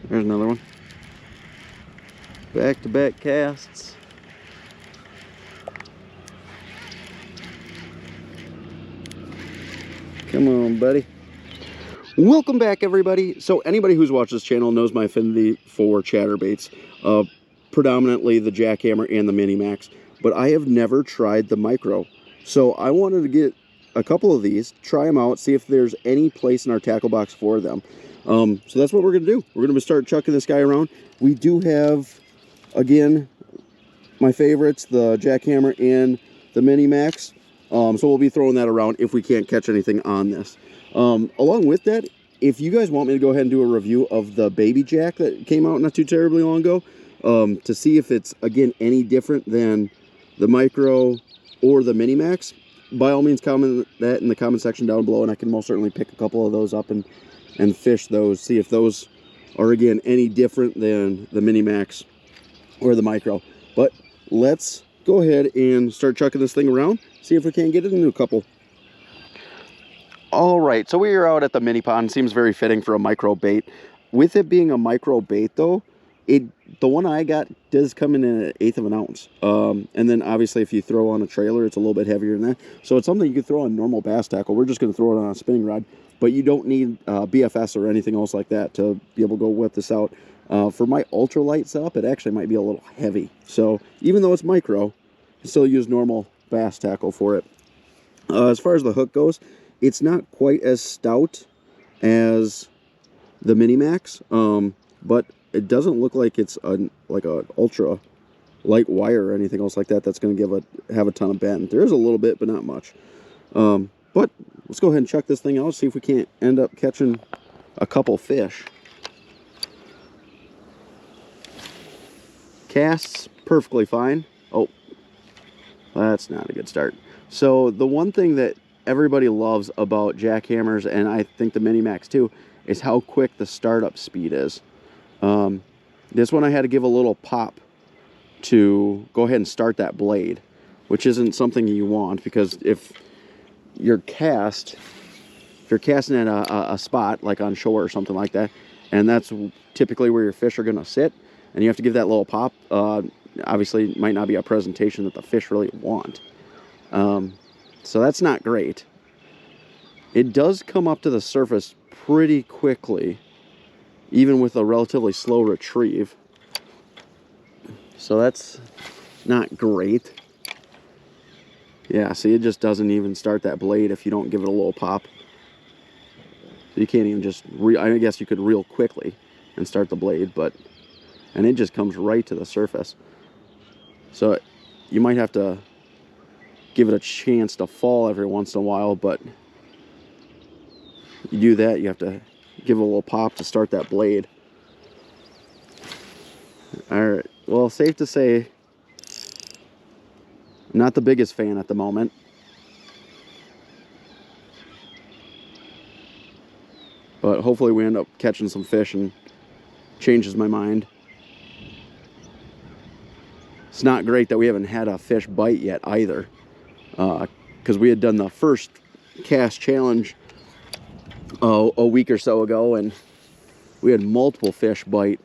There's another one. Back-to-back casts. Come on, buddy. Welcome back, everybody. So anybody who's watched this channel knows my affinity for chatterbaits, predominantly the Jackhammer and the Minimax, but I have never tried the Micro. So I wanted to get a couple of these, try them out, see if there's any place in our tackle box for them. So that's what we're going to do. We're going to start chucking this guy around. We do have, again, my favorites, the Jackhammer and the Minimax. So we'll be throwing that around if we can't catch anything on this. Along with that, if you guys want me to go ahead and do a review of the baby jack that came out not too terribly long ago, to see if it's, again, any different than the Micro or the Minimax, by all means comment that in the comment section down below, and I can most certainly pick a couple of those up and fish those, see if those are, again, any different than the Minimax or the Micro. But let's go ahead and start chucking this thing around, see if we can't get it into a couple. All right, so we are out at the mini pond. Seems very fitting for a micro bait. With it being a micro bait, though, the one I got does come in an 1/8 of an ounce. And then obviously if you throw on a trailer, it's a little bit heavier than that. So it's something you could throw on normal bass tackle. We're just going to throw it on a spinning rod, but you don't need BFS or anything else like that to be able to go whip this out. For my ultralight setup, it actually might be a little heavy. So even though it's micro, you still use normal bass tackle for it. As far as the hook goes, it's not quite as stout as the Minimax, but it doesn't look like it's like a ultra light wire or anything else like that that's going to have a ton of bend. There is a little bit, but not much. But let's go ahead and chuck this thing out, see if we can't end up catching a couple fish. Casts perfectly fine. Oh, that's not a good start. So the one thing that everybody loves about Jackhammers, and I think the Minimax too, is how quick the startup speed is. This one I had to give a little pop to go ahead and start that blade, which isn't something you want, because if you're casting at a spot like on shore or something like that, and that's typically where your fish are going to sit, and you have to give that little pop, obviously it might not be a presentation that the fish really want. So that's not great. It does come up to the surface pretty quickly, even with a relatively slow retrieve. So that's not great. Yeah, see, it just doesn't even start that blade if you don't give it a little pop. So you can't even just I guess you could reel quickly and start the blade, and it just comes right to the surface. So you might have to give it a chance to fall every once in a while, but you do that, you have to give it a little pop to start that blade. All right, well, safe to say, not the biggest fan at the moment. But hopefully we end up catching some fish and changes my mind. It's not great that we haven't had a fish bite yet either, because we had done the first cast challenge a week or so ago, and we had multiple fish bite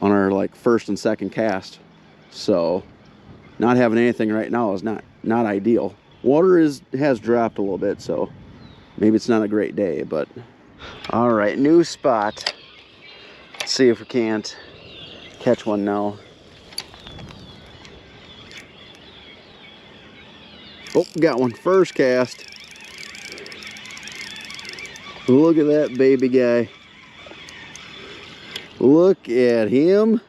on our first and second cast. So not having anything right now is not ideal. Water has dropped a little bit, so maybe it's not a great day. But all right, new spot. Let's see if we can't catch one now. Oh, got one. First cast. Look at that baby guy. Look at him.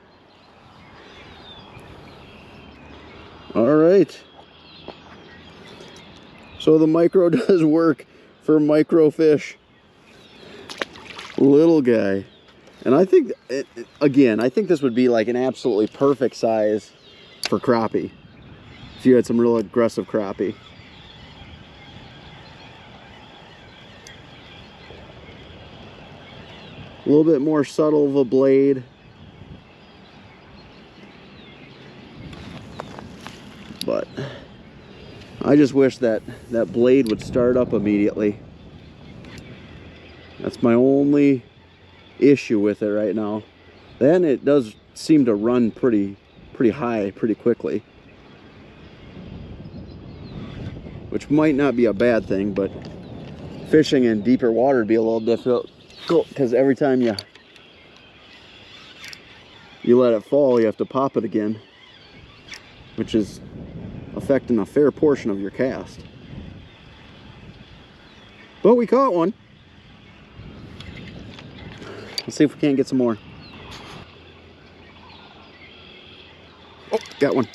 All right. So the micro does work for micro fish. Little guy. And I think, again, I think this would be like an absolutely perfect size for crappie, if you had some real aggressive crappie. A little bit more subtle of a blade. But I just wish that blade would start up immediately. That's my only issue with it right now. Then it does seem to run pretty high pretty quickly, which might not be a bad thing, but fishing in deeper water would be a little difficult because every time you let it fall, you have to pop it again, which is affecting a fair portion of your cast. But we caught one. Let's see if we can't get some more. Oh, got one.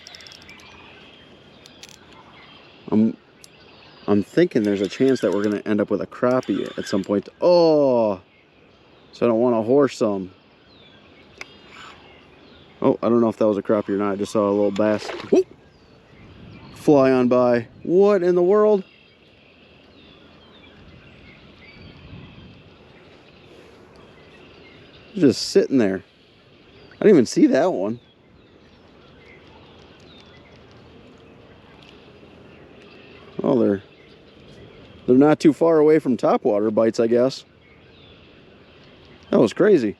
I'm thinking there's a chance that we're going to end up with a crappie at some point. Oh, so I don't want to horse some. Oh, I don't know if that was a crappie or not. I just saw a little bass. Whoop! Fly on by. What in the world? Just sitting there. I didn't even see that one. Oh, they're not too far away from topwater bites, I guess. That was crazy.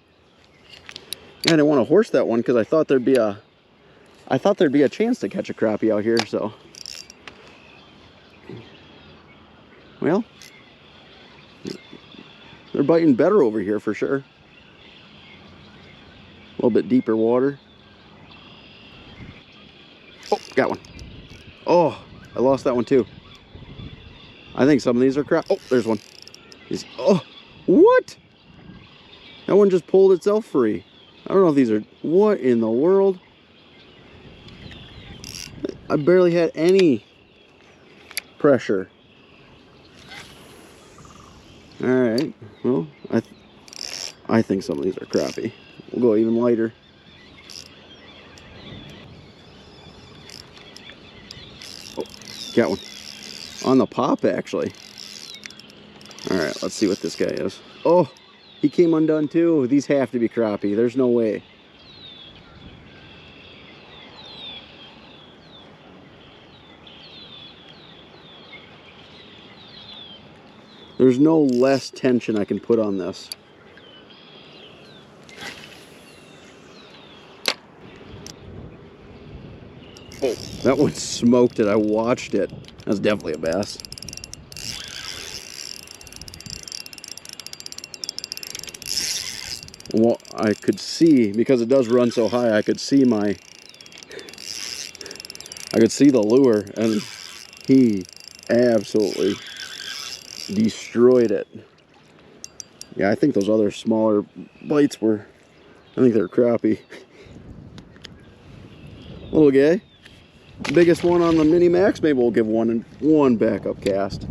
I didn't want to horse that one because I thought there'd be a chance to catch a crappie out here, so. Well, they're biting better over here for sure. A little bit deeper water. Oh, got one. Oh, I lost that one too. I think some of these are crap. Oh, there's one. Oh, what? That one just pulled itself free. I don't know if these are, what in the world? I barely had any pressure. All right, well, I think some of these are crappie. We'll go even lighter. Oh, got one. On the pop, actually. All right, let's see what this guy is. Oh, he came undone too. These have to be crappie. There's no way. There's no less tension I can put on this. Oh, that one smoked it. I watched it. That's definitely a bass. Well, I could see, because it does run so high, I could see the lure, and he absolutely destroyed it. Yeah, I think those other smaller bites were, I think they're crappie. Little guy. Biggest one on the Minimax. Maybe we'll give one backup cast.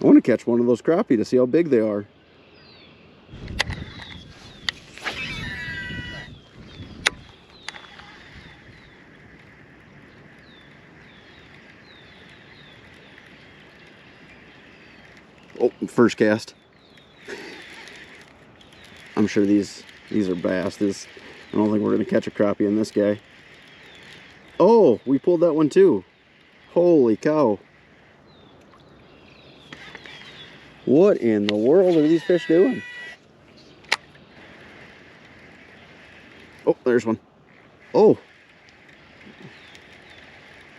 I want to catch one of those crappie to see how big they are. Oh, first cast. I'm sure these are bass. I don't think we're going to catch a crappie in this guy. Oh, we pulled that one too. Holy cow. What in the world are these fish doing? Oh, there's one. Oh.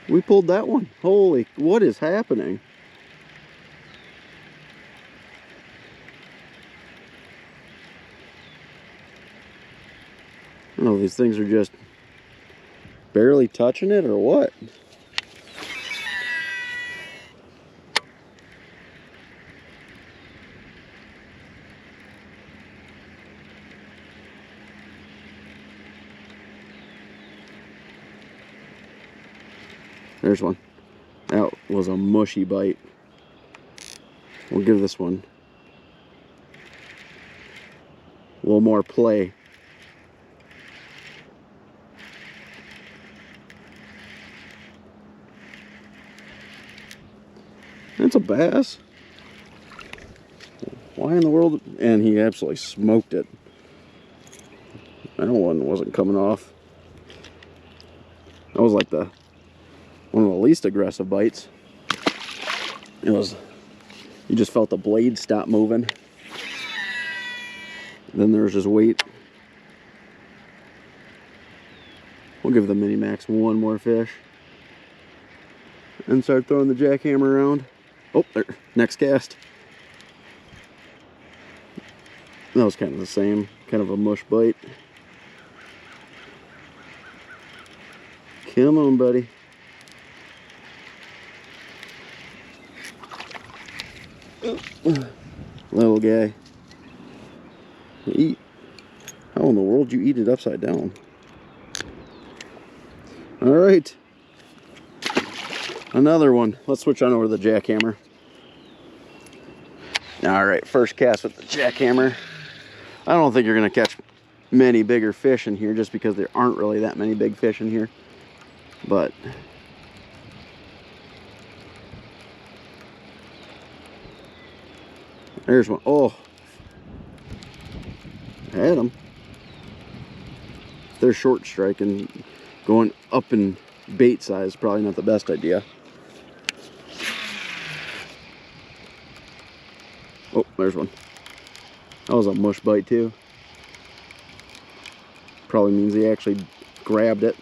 We pulled that one. Holy, what is happening? I don't know if these things are just barely touching it or what. There's one. That was a mushy bite. We'll give this one a little more play. That's a bass. Why in the world? And he absolutely smoked it. That one wasn't coming off. That was like one of the least aggressive bites. It was, you just felt the blade stop moving. Then there's just weight. We'll give the Minimax one more fish and start throwing the jackhammer around. Oh, there, next cast. That was kind of the same, kind of a mush bite. Come on, buddy. Little guy. Eat. How in the world you eat it upside down? All right. Another one. Let's switch on over to the jackhammer. All right, first cast with the jackhammer. I don't think you're gonna catch many bigger fish in here just because there aren't really that many big fish in here. But there's one. Oh, I had them. They're short striking. Going up in bait size, probably not the best idea. Oh, there's one. That was a mush bite too. Probably means he actually grabbed it.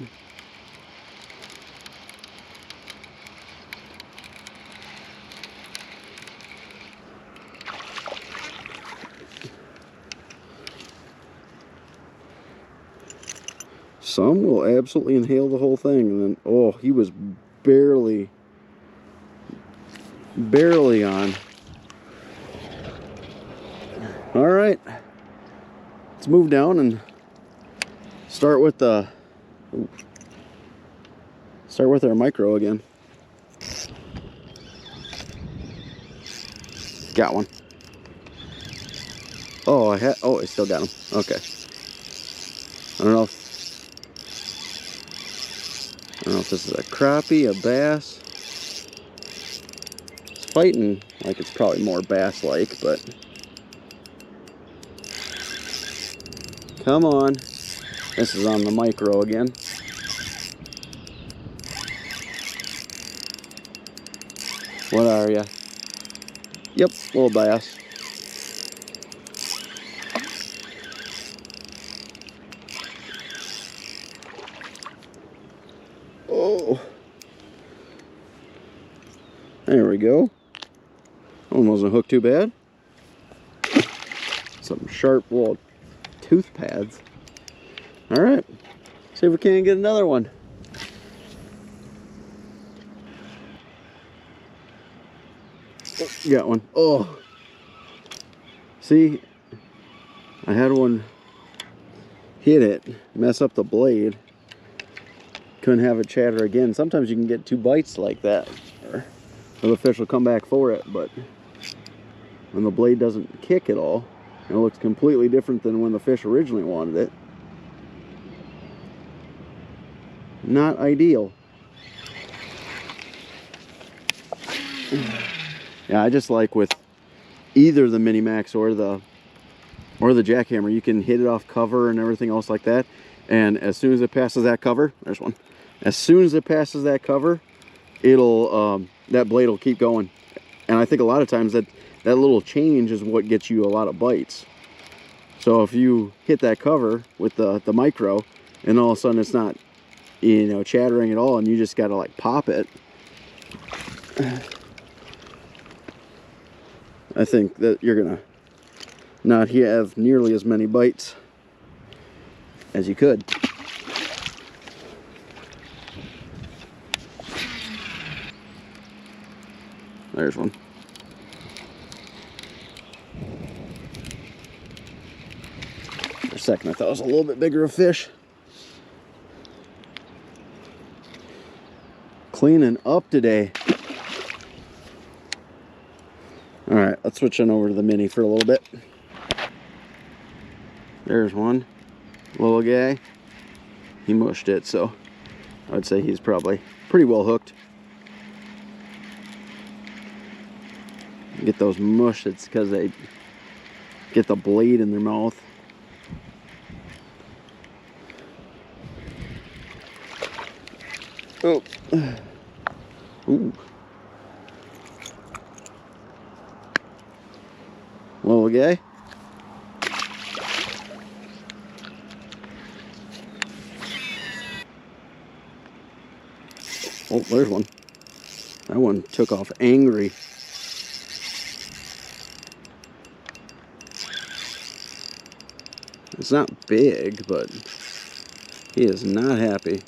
Some will absolutely inhale the whole thing, and then, oh, he was barely on. All right, let's move down and start with our micro again. Got one. Oh, I still got him. Okay. I don't know if this is a crappie, a bass. It's fighting like it's probably more bass-like, but come on. This is on the micro again. What are ya? Yep, little bass. Oh, there we go. That one wasn't hooked too bad. Some sharp little tooth pads. All right, see if we can get another one. Oh, got one. Oh, see, I had one hit it, mess up the blade. Couldn't have it chatter again. Sometimes you can get 2 bites like that, or the fish will come back for it, but when the blade doesn't kick at all, it looks completely different than when the fish originally wanted it. Not ideal. Yeah, I just like with either the Minimax or the Jackhammer, you can hit it off cover and everything else like that, and as soon as it passes that cover, there's one. As soon as it passes that cover, it'll that blade will keep going. And I think a lot of times that little change is what gets you a lot of bites. So if you hit that cover with the micro, and all of a sudden it's not, you know, chattering at all, and you just gotta like pop it, I think that you're gonna not have nearly as many bites as you could. There's one. For a second I thought it was a little bit bigger of a fish. Cleaning up today. Alright, let's switch on over to the mini for a little bit. There's one. Little guy. He mushed it, so I would say he's probably pretty well hooked. Get those mush, it's because they get the blade in their mouth. Oh. Ooh. Little guy. Oh, there's one. That one took off angry. It's not big, but he is not happy.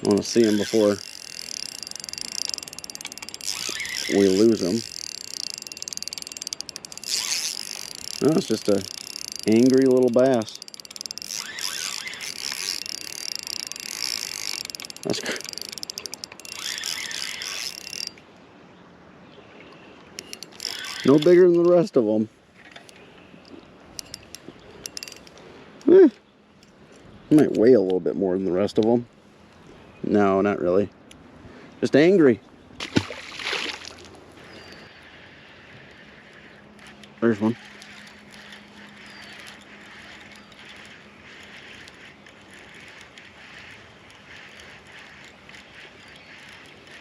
I want to see him before we lose him. No, it's just a angry little bass. That's no bigger than the rest of them. Might weigh a little bit more than the rest of them. No, not really. Just angry. There's one.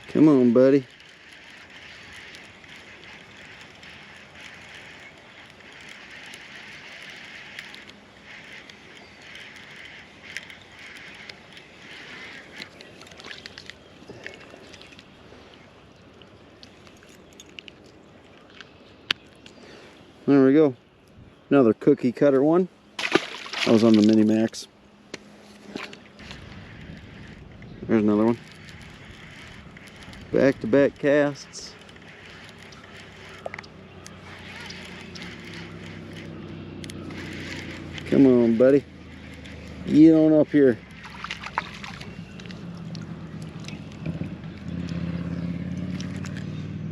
Come on, buddy. There we go. Another cookie cutter one. That was on the Minimax. There's another one. Back-to-back casts. Come on, buddy. Get on up here.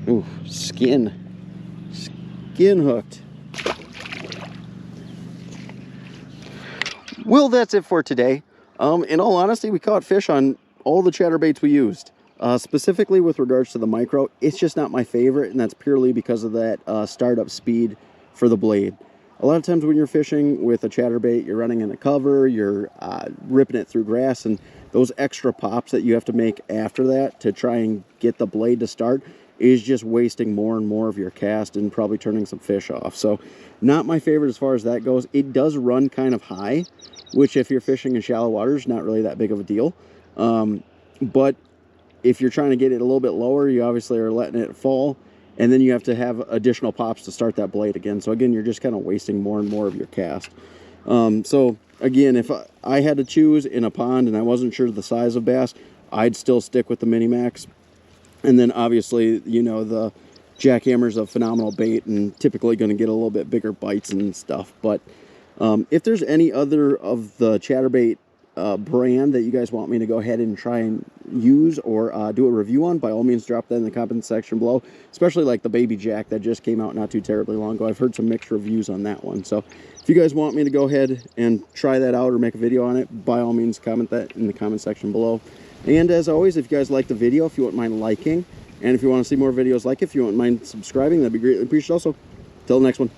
Ooh, skin hooked. Well, that's it for today. In all honesty, we caught fish on all the chatterbaits we used. Specifically with regards to the micro, it's just not my favorite, and that's purely because of that startup speed for the blade. A lot of times when you're fishing with a chatterbait, you're running in a cover, you're ripping it through grass, and those extra pops that you have to make after that to try and get the blade to start is just wasting more and more of your cast and probably turning some fish off. So not my favorite as far as that goes. It does run kind of high, which if you're fishing in shallow waters, not really that big of a deal. But if you're trying to get it a little bit lower, you obviously are letting it fall, and then you have to have additional pops to start that blade again. So again, you're just kind of wasting more and more of your cast. So again, if I had to choose in a pond and I wasn't sure the size of bass, I'd still stick with the Minimax. And then obviously, you know, the Jackhammer's a phenomenal bait and typically going to get a little bit bigger bites and stuff. But if there's any other of the chatterbait brand that you guys want me to go ahead and try and use or do a review on, by all means drop that in the comment section below, especially like the baby jack that just came out not too terribly long ago. I've heard some mixed reviews on that one. So if you guys want me to go ahead and try that out or make a video on it, by all means comment that in the comment section below. And as always, if you guys like the video, if you wouldn't mind liking, and if you want to see more videos like it, if you wouldn't mind subscribing, that'd be greatly appreciated also. Till the next one.